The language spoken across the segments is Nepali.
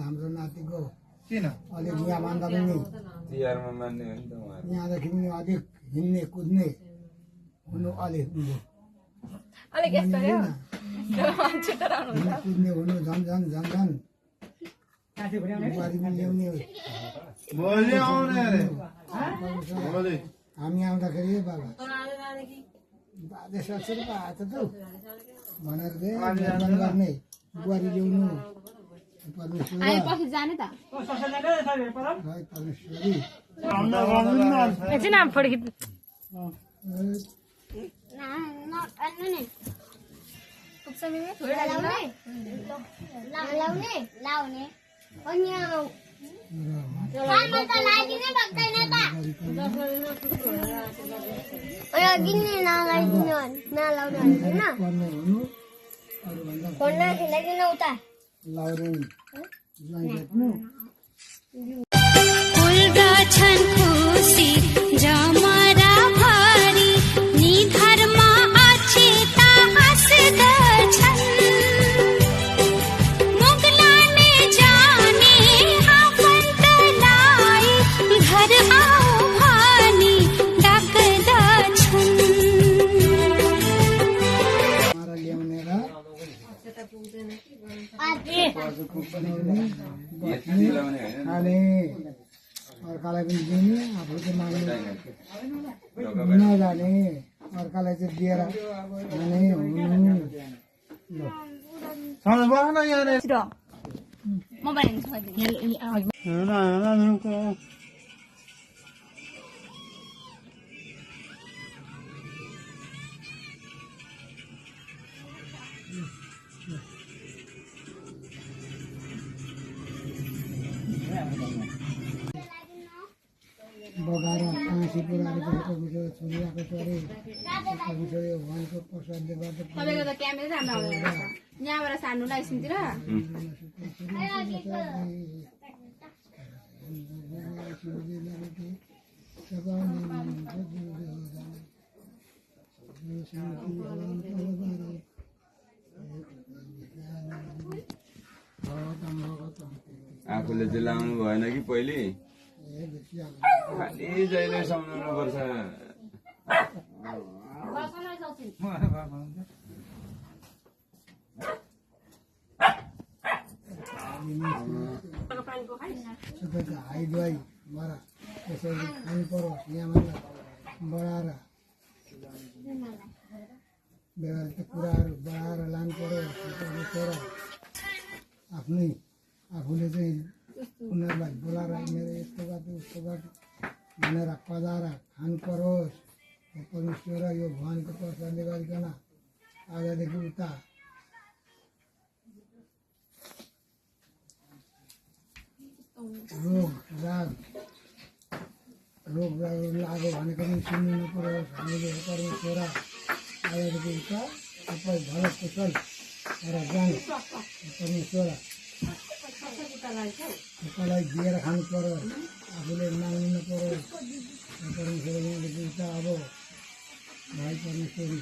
हाम्रो नातिको अलिक यहाँभन्दा पनि यहाँदेखि पनि अलिक हिँड्ने कुद्ने हुनु अलिक कुद्ने हुनु झन् झन् झन् झन् बुहारी पनि ल्याउने हामी आउँदाखेरि बाबा बाजे सक्छ पो आएको त भनेर गर्ने बुहारी ल्याउनु फुलगाछन् खुसी जमरा भरी निधारमा अक्षता हाँस्दछन् मुगलाने जाने आफन्तलाई घर आऊ भनी डाक्दछन् खाने अर्कालाई पनि दिने आफू चाहिँ माग्ने नजाने अर्कालाई चाहिँ दिएर खाने बगाएर काँसी पुऱ्याएर छोडिरहेको छोरे छोड्यो भनको प्रसादले गर्दा यहाँबाट सार्नुलाई एकछिनतिर आफूले चाहिँ लाउनु भएन कि पहिले खालि जहिले सम्झाउनु पर्छ सबैको हाई दुवाई मरा त्यसरी खानु पर्यो यहाँभन्दा बढाएर व्यवहारिक कुराहरू बढाएर लानु पर्यो आफ्नै आफूले चाहिँ उनीहरूलाई बोलाएर मेरो यस्तो बाटो उस्तो बाटो भनेर पधाएर खानु परोस् परमेश्वर यो भगवानको प्रसादले गरिकन आजदेखि उता रोग राग लाग्यो भनेको पनि सुनिनु परोस् हामीले परमेश्वर आजदेखि उता सबै भल कुशल र जानु परमेश्वर उतालाई दिएर खानु पर्यो आफूले माग्नु पर्यो परमेश्वरदेखि उता अब भाइ परमेश्वरी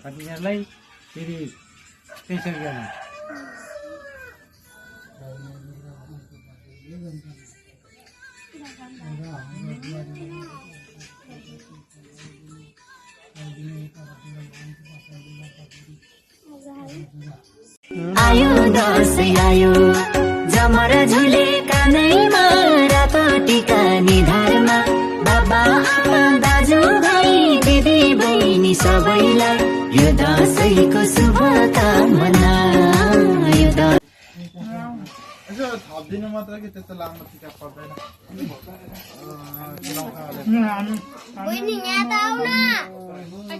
कतिजनालाई फेरि पेन्सन गर्न आयो दसैँ आयो जमरा झुले कानैमा रातो टीका निधारमा बाबा आमा दाजु भाइ दिदी बहिनी सबैलाई यो दसैँको शुभकामना। थपिदिनु मात्र कि त्यस्तो लामो टिका पर्दैन। बहिनी यहाँ त आउ न।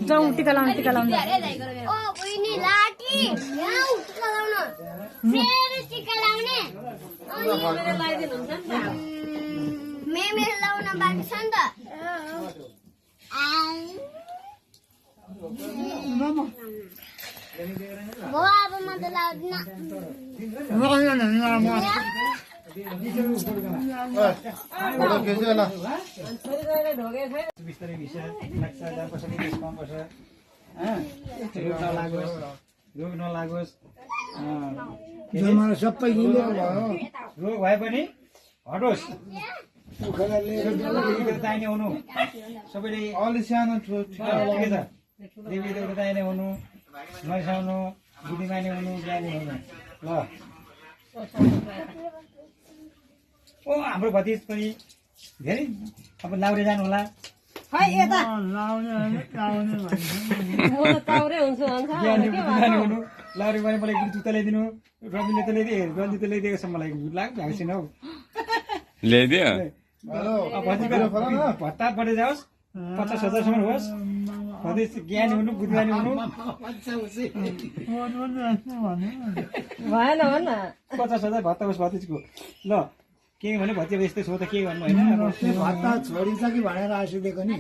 जाऊ टिका लाउन टिका लाउन। ओ बहिनी लाटी यहाँ टिका लाउन। मेरो टिका लाउने मेरो लाउन बाँकी छ नि त भो अब म त लाउँदिन फोटो खिच्यो ल बिस्तारै भिसा लाग्छ जहाँ कसरी डिस्काउन्ट पर्छ रोग नलागोस् जमारा सबै हिँडेको भयो रोग भए पनि हटोस् दाहिने हुनु सबैले अलि सानो ठिकै छ देवी देवता दाहिने हुनु नरिसाउनु बुद्धिमानी हुनु ज्ञानी हुनु ल ओ हाम्रो भतिज पनि धेरै अब लाउरे जानु होला ज्ञानी बुद्धिमानी हुनु लाउरे भने मलाई जुत्ता ल्याइदिनु रविले त ल्याइदिए रन्जित त ल्याइदिएको छ मलाई भएको छैन हौ ल्याइदियो भत्ता पढेर जाओस् 50,000 होस् भतिज ज्ञानी हुनु बुद्धिमानी हुनु भएन भन 50,000 भत्ता होस् भतिजको ल के भने भतिजा यस्तै छ त के गर्नु होइन भत्ता छोडिन्छ कि भनेर आइसकेको नि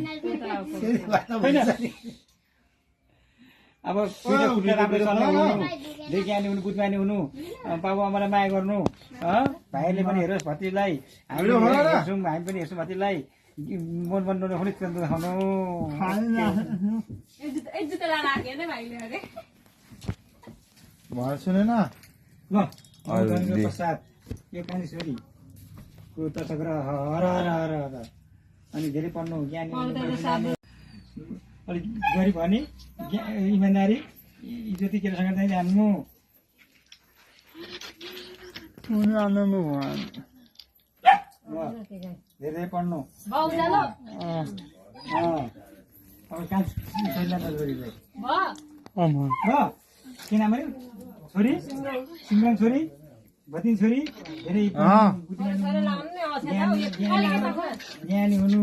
अब पुरा खुट्टा राम्रो चल्नु हुनु ज्ञानी हुनु बुद्धिमानी हुनु बाबु आमालाई माया गर्नु भाइले पनि हेरोस् भतिजलाई हामी हेर्छौँ हामी पनि हेर्छौँ भतिजलाई मन बन्नु नहुने चन्द्र देखाउनु भयो सुनेन ल पश्चात यो पानी छोरी तसग्र हर हर हर हर अनि धेरै पढ्नु ज्ञानी अलिक गरिब भने इमान्दारी इज्जती केटासँग चाहिँ जान्नु धेरै पढ्नु अब कहाँ के नाम अरे छोरी सिमरन छोरी भतिज छोरी धेरै ज्ञानी हुनु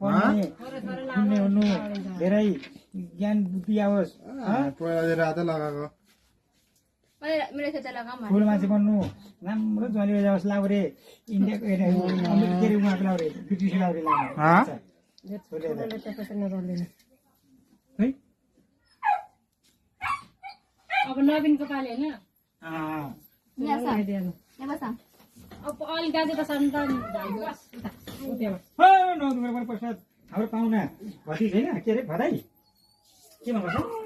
पढ्ने सुन्ने हुनु धेरै ज्ञान बुद्धि आओस् पहिला रातै लगाएको मेरो खेत लगाम ठुलो मान्छे बन्नु राम्रो ज्वाली जाओस् लाउरे इन्डियाको के अरे उहाँको लाउरे ब्रिटिस लाउरे लाउनु है अब नवीनको पालि होइन अब अलि गाजे त सन्तान नौ दुःख पनि पश्चात हाम्रो पाहुना भति छैन के अरे भदाई के भन्नुपर्छ